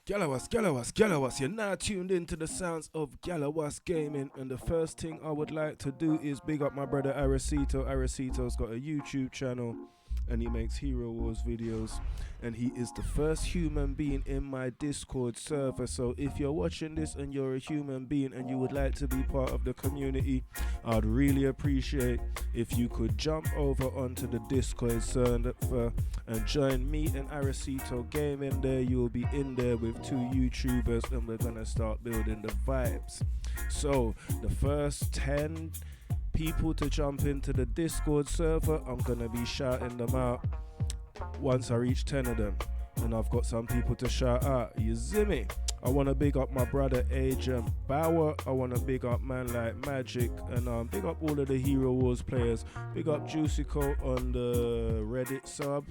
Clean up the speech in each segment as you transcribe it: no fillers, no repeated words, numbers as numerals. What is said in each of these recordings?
Galliwasp, you're now tuned into the sounds of Galliwasp Gaming, and the first thing I would like to do is big up my brother Aracito. Aracito's got a YouTube channel and he makes Hero Wars videos, and he is the first human being in my Discord server. So if you're watching this and you're a human being and you would like to be part of the community, I'd really appreciate if you could jump over onto the Discord server and join me and Aracito Gaming there. You'll be in there with two YouTubers and we're gonna start building the vibes. So the first 10 people to jump into the Discord server, I'm gonna be shouting them out once I reach 10 of them, and I've got some people to shout out. You see me? I want to big up my brother Agent Bauer. I want to big up man like Magic, and big up all of the Hero Wars players. Big up Juicico on the Reddit sub.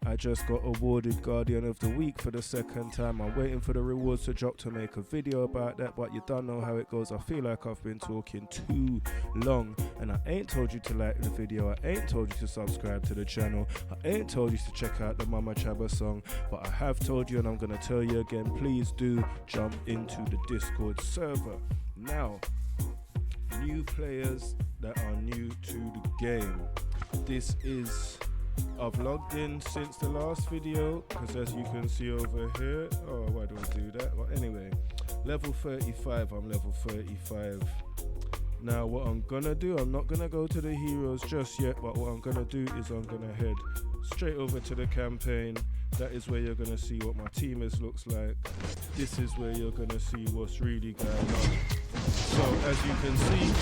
I just got awarded Guardian of the Week for the second time. I'm waiting for the rewards to drop to make a video about that, but you don't know how it goes. I feel like I've been talking too long, and I ain't told you to like the video. I ain't told you to subscribe to the channel. I ain't told you to check out the Mama Chaba song, but I have told you, and I'm going to tell you again, please do jump into the Discord server. Now, new players that are new to the game. This is, I've logged in since the last video, because as you can see over here, oh, why do I do that? Well, anyway, level 35, I'm level 35. Now what I'm gonna do, I'm not gonna go to the heroes just yet, but what I'm gonna do is I'm gonna head straight over to the campaign. That is where you're gonna see what my team looks like. This is where you're gonna see what's really going on. So as you can see,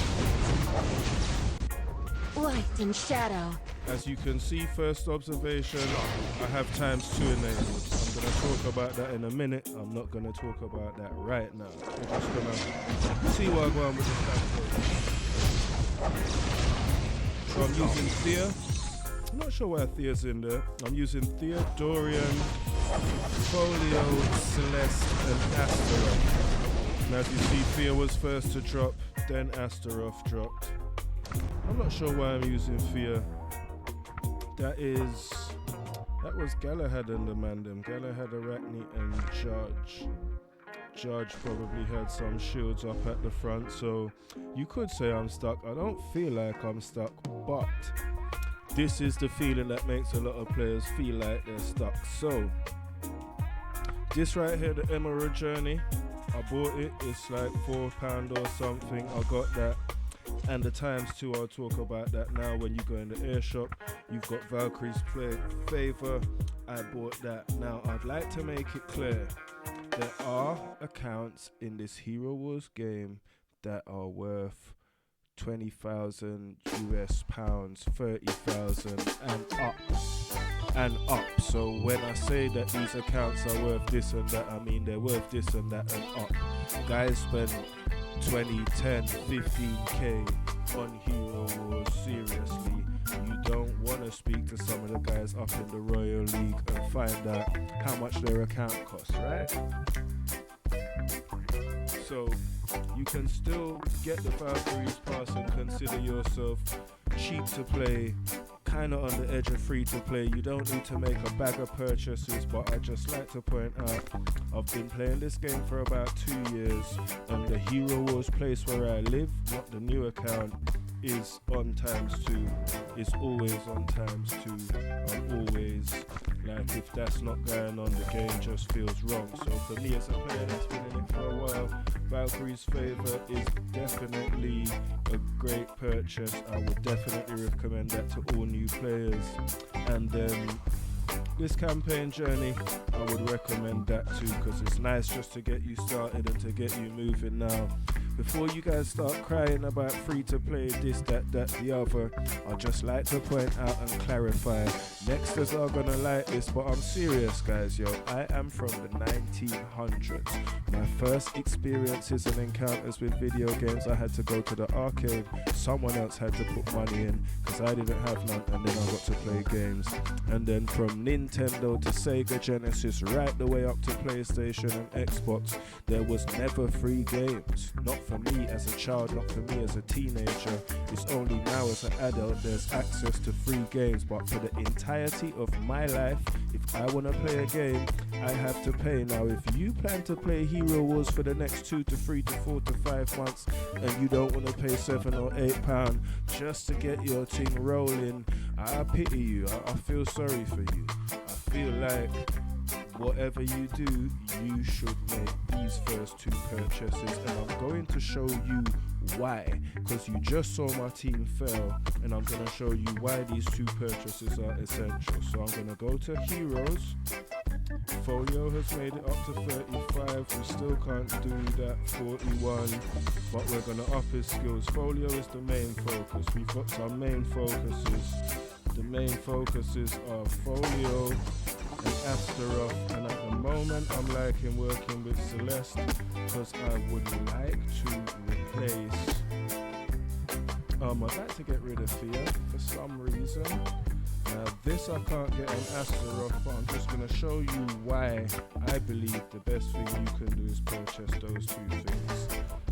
light and shadow. As you can see, first observation, I have ×2 enabled. I'm going to talk about that in a minute. I'm not going to talk about that right now. We're just going to see what I'm going with the campaign. So I'm using Thea. I'm not sure why Thea's in there. I'm using Thea, Dorian, Folio, Celeste, and Astaroth. And as you see, Thea was first to drop, then Astaroth dropped. I'm not sure why I'm using Thea. That was Galahad and the Mandem. Galahad, Arachne, and Judge. Judge probably had some shields up at the front, so you could say I'm stuck. I don't feel like I'm stuck, but this is the feeling that makes a lot of players feel like they're stuck. So, this right here, the Emerald Journey, I bought it. It's like £4 or something. I got that. And the ×2, I'll talk about that now. When you go in the air shop, you've got Valkyrie's favor. I bought that. Now, I'd like to make it clear, there are accounts in this Hero Wars game that are worth 20,000 US pounds, 30,000 and up. So when I say that these accounts are worth this and that, I mean they're worth this and that and up. Guys spend 20, 10, 15k on Hero Wars. Seriously, you don't want to speak to some of the guys up in the Royal League and find out how much their account costs, right? So you can still get the Valkyrie's pass and consider yourself cheap to play, kind of on the edge of free to play. You don't need to make a bag of purchases, but I just like to point out, I've been playing this game for about 2 years, and the Hero Wars place where I live, not the new account, is on ×2. It's always on ×2. I'm always, like, if that's not going on, the game just feels wrong. So for me as a player that's been in it for a while, Valkyrie's favor is definitely a great purchase. I would definitely recommend that to all new players. And then this campaign journey, I would recommend that too, because it's nice just to get you started and to get you moving now. Before you guys start crying about free to play, this, that, the other, I'd just like to point out and clarify. Nexters are gonna like this, but I'm serious, guys, yo. I am from the 1900s. My first experiences and encounters with video games, I had to go to the arcade. Someone else had to put money in, because I didn't have none, and then I got to play games. And then from Nintendo to Sega Genesis, right the way up to PlayStation and Xbox, there was never free games. Not for me as a child, not for me as a teenager. It's only now as an adult there's access to free games, but for the entirety of my life, if I want to play a game, I have to pay. Now, if you plan to play Hero Wars for the next 2 to 3 to 4 to 5 months and you don't want to pay £7 or £8 just to get your thing rolling, I pity you. I feel sorry for you. I feel like whatever you do, you should make these first 2 purchases, and I'm going to show you why, because you just saw my team fail, and I'm going to show you why these 2 purchases are essential. So I'm going to go to Heroes. Folio has made it up to 35. We still can't do that 41, but we're going to up his skills. Folio is the main focus. We've got some main focuses. The main focuses are Folio and Astaroth, and at the moment I'm liking working with Celeste because I would like to replace I'd like to get rid of Fear for some reason. Now this I can't get on Astaroth, but I'm just going to show you why I believe the best thing you can do is purchase those 2 things.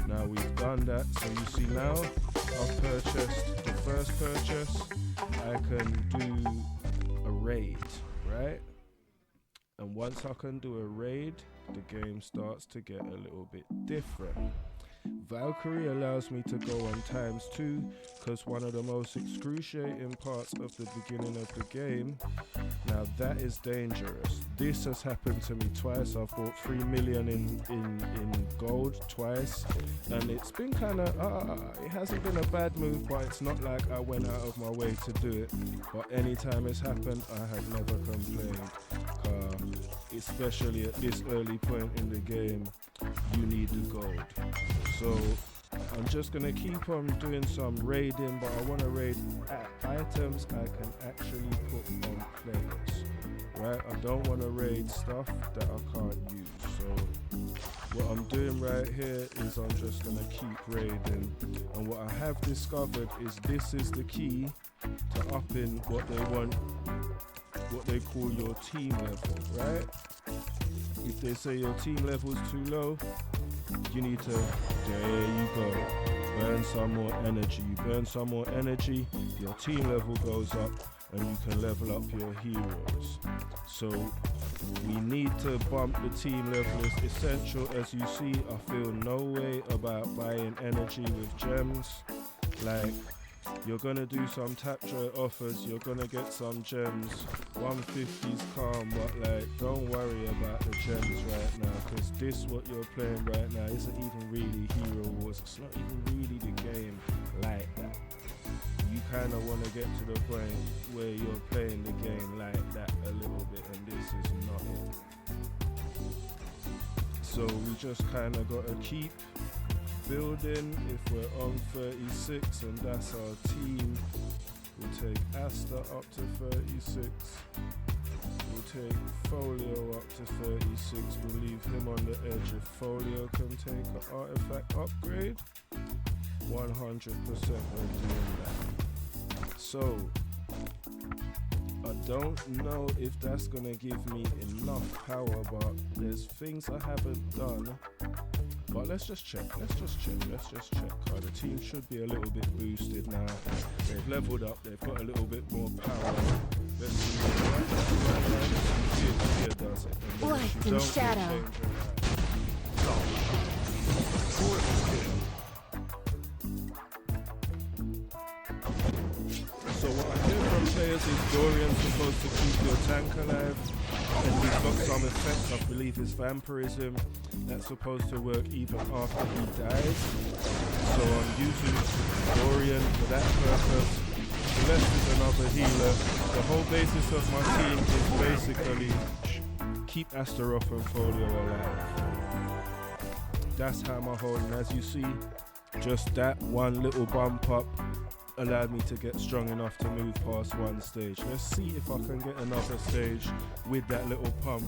Now we've done that, so you see now I've purchased the first purchase. I can do a raid, right? And once I can do a raid, the game starts to get a little bit different. Valkyrie allows me to go on ×2 because one of the most excruciating parts of the beginning of the game, now that is dangerous. This has happened to me twice. I've bought 3 million in gold twice, and it's been kind of it hasn't been a bad move, but it's not like I went out of my way to do it. But anytime it's happened, I have never complained, especially at this early point in the game. You need the gold. So I'm just gonna keep on doing some raiding, but I want to raid items I can actually put on players, right? I don't want to raid stuff that I can't use. So what I'm doing right here is I'm just gonna keep raiding, and what I have discovered is this is the key to upping what they want, what they call your team level, right? If they say your team level is too low, you need to, there you go, burn some more energy. You burn some more energy, your team level goes up, and you can level up your heroes. So we need to bump the team level. It's essential. As you see, I feel no way about buying energy with gems. Like, you're gonna do some tap trade offers, you're gonna get some gems. 150's calm, but like, don't worry about the gems right now, because this what you're playing right now isn't even really Hero Wars. It's not even really the game like that. You kind of want to get to the point where you're playing the game like that a little bit, and this is not it. So we just kind of got to keep building. If we're on 36 and that's our team, we'll take Asta up to 36, we'll take Folio up to 36, we'll leave him on the edge. If Folio can take an artifact upgrade, 100% we're doing that. So I don't know if that's gonna give me enough power, but there's things I haven't done. But let's just check. The team should be a little bit boosted now. They've leveled up, they've got a little bit more power. Let's see if Fear does it. Light and shadow. So what I hear from players is Dorian's supposed to keep your tank alive, and he's got some effects, I believe it's vampirism, that's supposed to work even after he dies. So I'm using Dorian for that purpose. Celeste is another healer. The whole basis of my team is basically keep Astaroth and Folio alive. That's how my whole, and as you see, just that one little bump up allowed me to get strong enough to move past one stage. Let's see if I can get another stage with that little pump,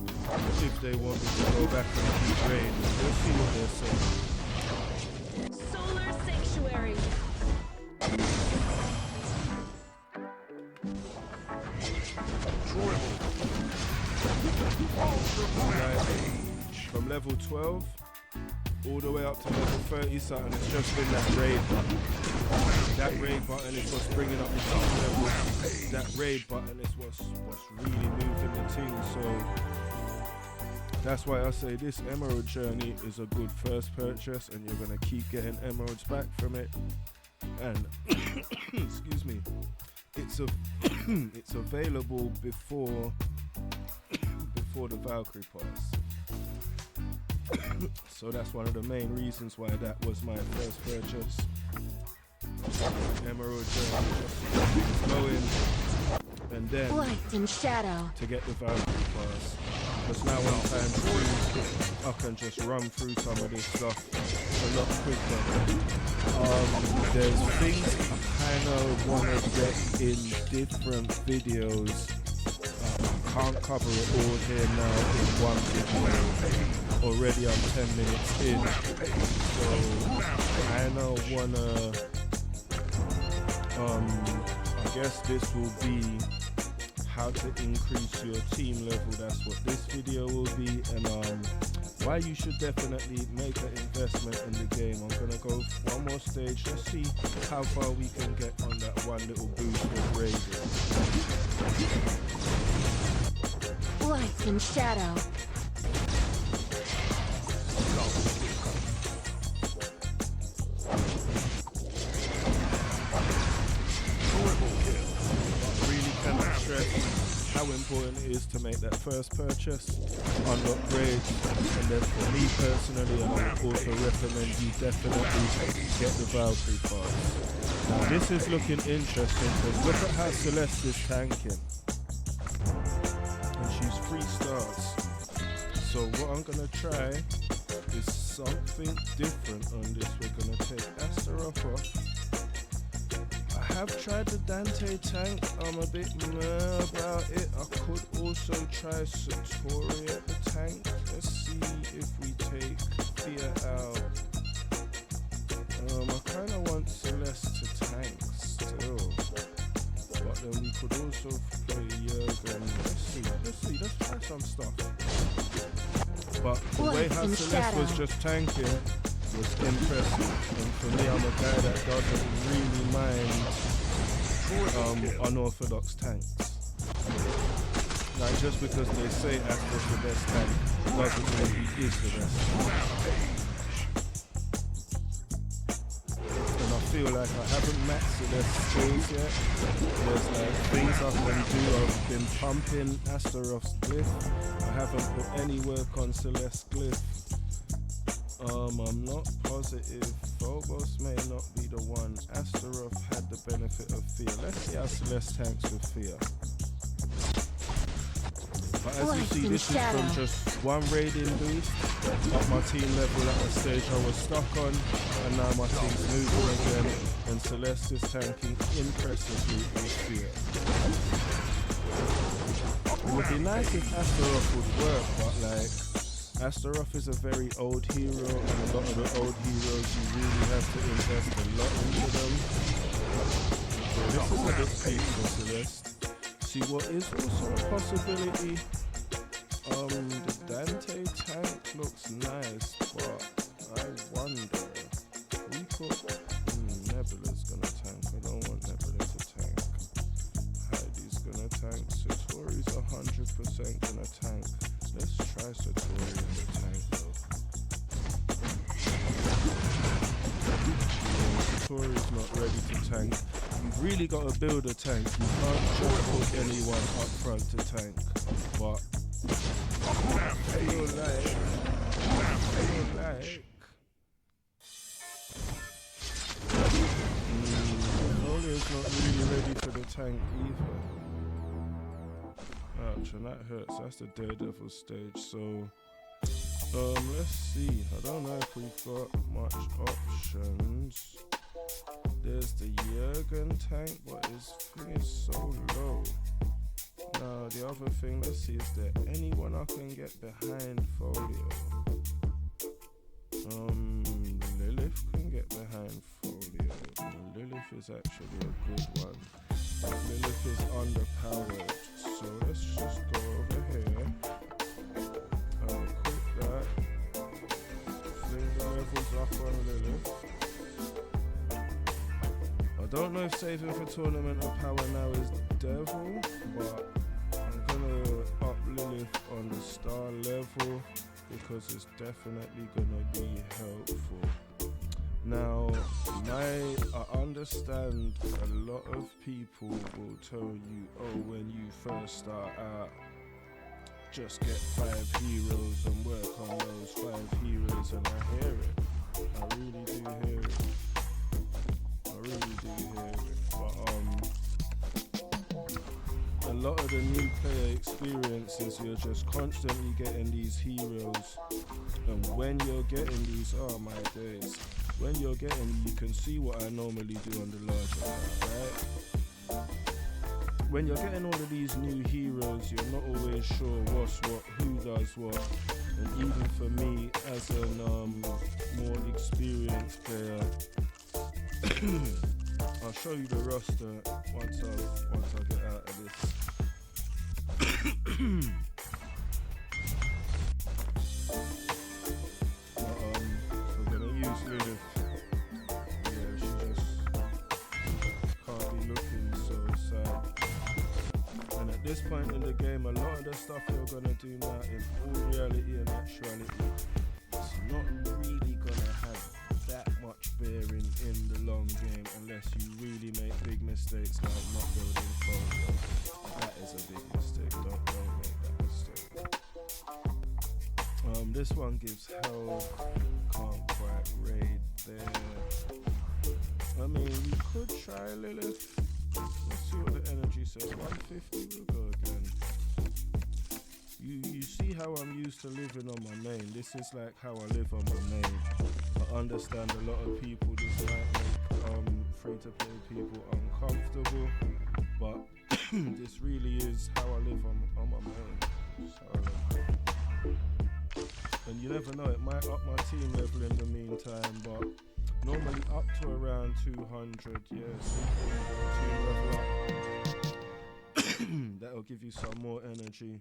if they want me to go back and keep raiding. Let's see what they're saying. Solar Sanctuary. From level 12, all the way up to level 30 something. It's just been that raid button. That raid button is what's bringing up the team level. That raid button is what's really moving the team. So that's why I say this emerald journey is a good first purchase, and you're gonna keep getting emeralds back from it. And excuse me, it's available before the Valkyrie pass. So that's one of the main reasons why that was my first purchase. Emerald journey, just go in and then Light and shadow. to get the Valkyrie pass. Because now when time to, I can just run through some of this stuff a lot quicker. There's things I kind of want to get in different videos. I can't cover it all here now in one video. Already I'm 10 minutes in, so I know I guess this will be how to increase your team level. That's what this video will be, and why you should definitely make an investment in the game. I'm gonna go one more stage. Let's see how far we can get on that one little boost with raiding. Light and shadow. How important it is to make that first purchase, unlock grades, and then for me personally, I would also recommend you definitely get the Valkyrie pass. Now this is looking interesting because look at how Celeste is tanking, and she's 3 stars. So what I'm gonna try is something different on this. We're gonna take Astaroth off. I have tried the Dante tank, I'm a bit meh about it. I could also try Satori at the tank. Let's see if we take Thea out. I kind of want Celeste to tank still. But then we could also play Jurgen. Let's try some stuff. But the way how Celeste was just tanking was impressive, and for me, I'm a guy that doesn't really mind unorthodox tanks. Like just because they say Astro's the best tank doesn't mean he is the best. And I feel like I haven't maxed Celeste's skills yet. There's like things I can do. I've been pumping Astaroth's glyph. I haven't put any work on Celeste's glyph. I'm not positive. Phobos may not be the one. Astaroth had the benefit of fear. Let's see how Celeste tanks with fear. But as you see, this is from just one raiding boost up my team level at the stage I was stuck on, and now my team's moving again, and Celeste is tanking impressively with fear. It would be nice if Astaroth would work, but like, Astaroth is a very old hero, and a lot of the old heroes you really have to invest a lot into them. So this is a bit cheap for Celeste. See, what is also a possibility, the Dante tank looks nice, but I wonder, we put, Nebula's gonna tank. I don't want Nebula to tank. Heidi's gonna tank. Satori's 100% gonna tank. Let's try Satori in the tank though. Satori's not ready to tank. You've really got to build a tank. You can't just put anyone up front to tank. But I feel like Folio's not really ready for the tank either. Ouch, and that hurts. That's the Daredevil stage. So let's see. I don't know if we've got much options. There's the Jurgen tank, but his thing is so low. Now the other thing, let's see, is there anyone I can get behind Folio? Lilith can get behind Folio. Lilith is actually a good one. Lilith is underpowered, so let's just go over here. Quit that. Fling the on Lilith. I don't know if saving for Tournament of Power now is Devil, but I'm gonna up Lilith on the star level because it's definitely gonna be helpful. Now, I understand a lot of people will tell you, oh, when you first start out, just get 5 heroes and work on those 5 heroes, and I hear it. I really do hear it. But a lot of the new player experiences, you're just constantly getting these heroes, and when you're getting these, oh my days, when you're getting, you can see what I normally do on the larger part, right? When you're getting all of these new heroes, you're not always sure what's what, who does what, and even for me as a more experienced player, I'll show you the roster once I get out of this. We're gonna use Lilith. Yeah, she just can't be looking so sad. And at this point in the game, a lot of the stuff you're gonna do now, in all reality and actuality, it's not really gonna have that much bearing in the long game unless you really make big mistakes like not building Folio. That is a big mistake. Don't make that mistake. This one gives health. Can't quite raid there. I mean, we could try Lilith. Let's see what the energy says. 150, we'll go again. You see how I'm used to living on my main. This is like how I live on my main. I understand a lot of people, this might make free-to-play people uncomfortable, but this really is how I live on my main. So, and you never know, it might up my team level in the meantime, but normally up to around 200, yes. Team level up. That'll give you some more energy.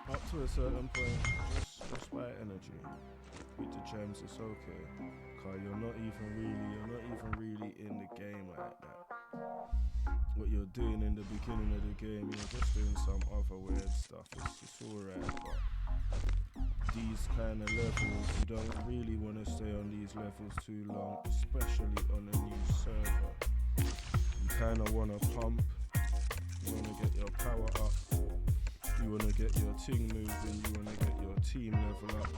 Up to a certain point, just by energy. With the gems, it's okay. Cause you're not even really in the game like that. What you're doing in the beginning of the game, you're just doing some other weird stuff. It's alright, but these kind of levels, you don't really want to stay on these levels too long, especially on a new server. You kind of want to pump, you want to get your power up, you want to get your team moving, you want to get your team level up.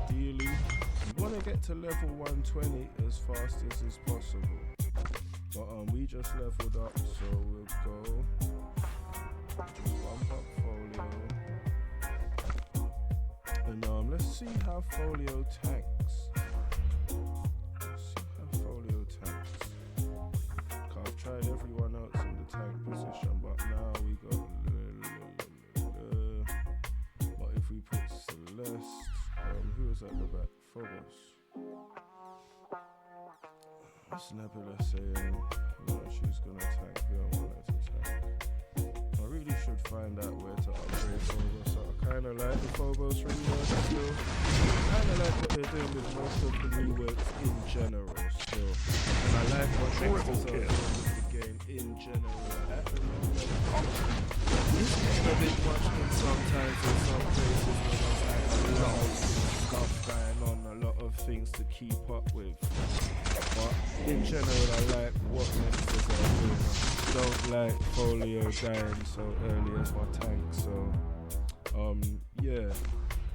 Ideally, you want to get to level 120 as fast as is possible. But we just leveled up, so we'll go bump up Folio. And let's see how Folio tanks. I've tried everyone else in the tank position, but now we got. But if we put Celeste, who is at the back? Phobos. What's Nebula saying? No, she's gonna tank. We don't want her to tank. I really should find out where to upgrade Phobos. So I kinda like the Phobos rework still. Kinda like what they're doing with most of the reworks in general still. And I like what Nexus are doing with the game in general. At the moment, it's a bit much in sometimes in some places when there's like a lot of stuff going on, a lot of things to keep up with. But in general, I like what Nexus are doing. Don't like Folio dying so early as my tank, so yeah,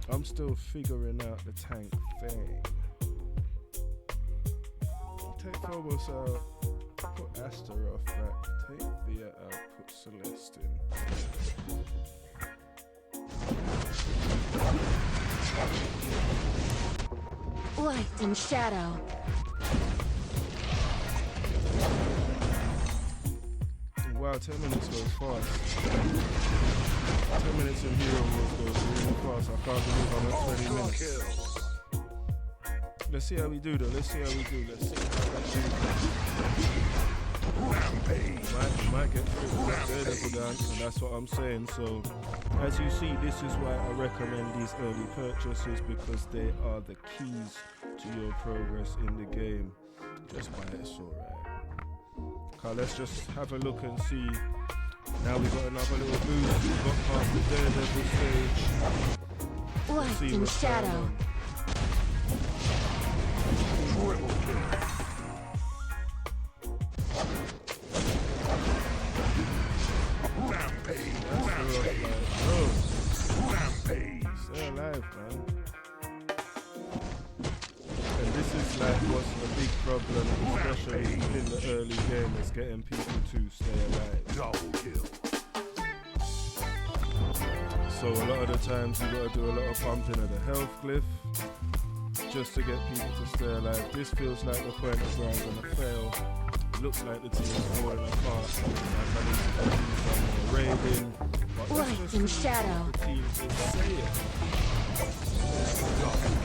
I'm still figuring out the tank thing. Take Phobos out, put Astaroth back, take Bia out, put Celeste in. Light and shadow. Wow, 10 minutes goes fast. 10 minutes in hero mode goes really fast. I can't believe I'm at 20 minutes. Let's see how we do though. Let's see how we do. You might get through with that Daredevil down, and that's what I'm saying. So, as you see, this is why I recommend these early purchases, because they are the keys to your progress in the game. Just buy it, it's alright. Okay, let's just have a look and see. Now we've got another little boost. We've got past the Daredevil stage. Let's see Light and what's going shadow. on. Stay alive, man. And this is like what's a big problem, especially in the early game, is getting people to stay alive. So a lot of the times you gotta do a lot of pumping of the health cliff just to get people to stay alive. This feels like the point of where I'm gonna fail. It looks like the team is falling apart. I need to do some more raiding. But Light and shadow. the team is saying.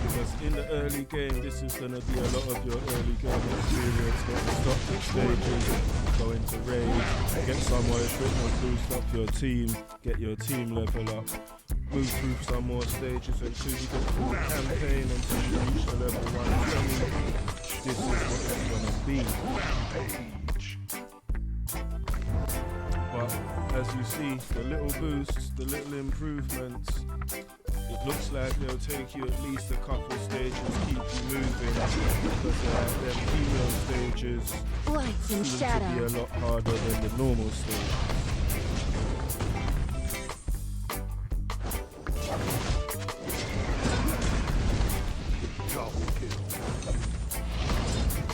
Because in the early game, this is going to be a lot of your early game experience. Get to stop the stages, go into raid, get some more equipment, boost up your team, get your team level up, move through some more stages until you get through the campaign, until you reach the level 120. This is what it's going to be. But as you see, the little boosts, the little improvements, it looks like they'll take you at least a couple stages, keep you moving, because them hero stages Light and seem to shadow. be a lot harder than the normal stage.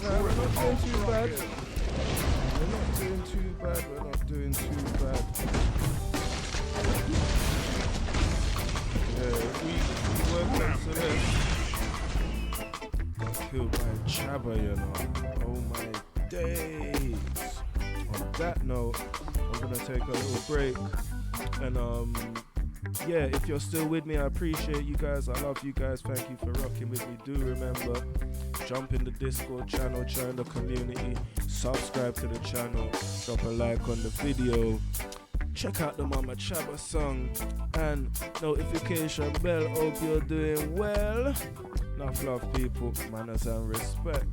We're not doing too bad. We're not doing too bad. We're not doing too bad. Yeah, we work on Celeste. Got killed by Chaba, you know. Oh my days. On that note, I'm gonna take a little break. And yeah, if you're still with me, I appreciate you guys. I love you guys. Thank you for rocking with me. Do remember, jump in the Discord channel, join the community, subscribe to the channel, drop a like on the video, check out the Mama Chaba song, and notification bell. Hope you're doing well. Enough love, people, manners and respect.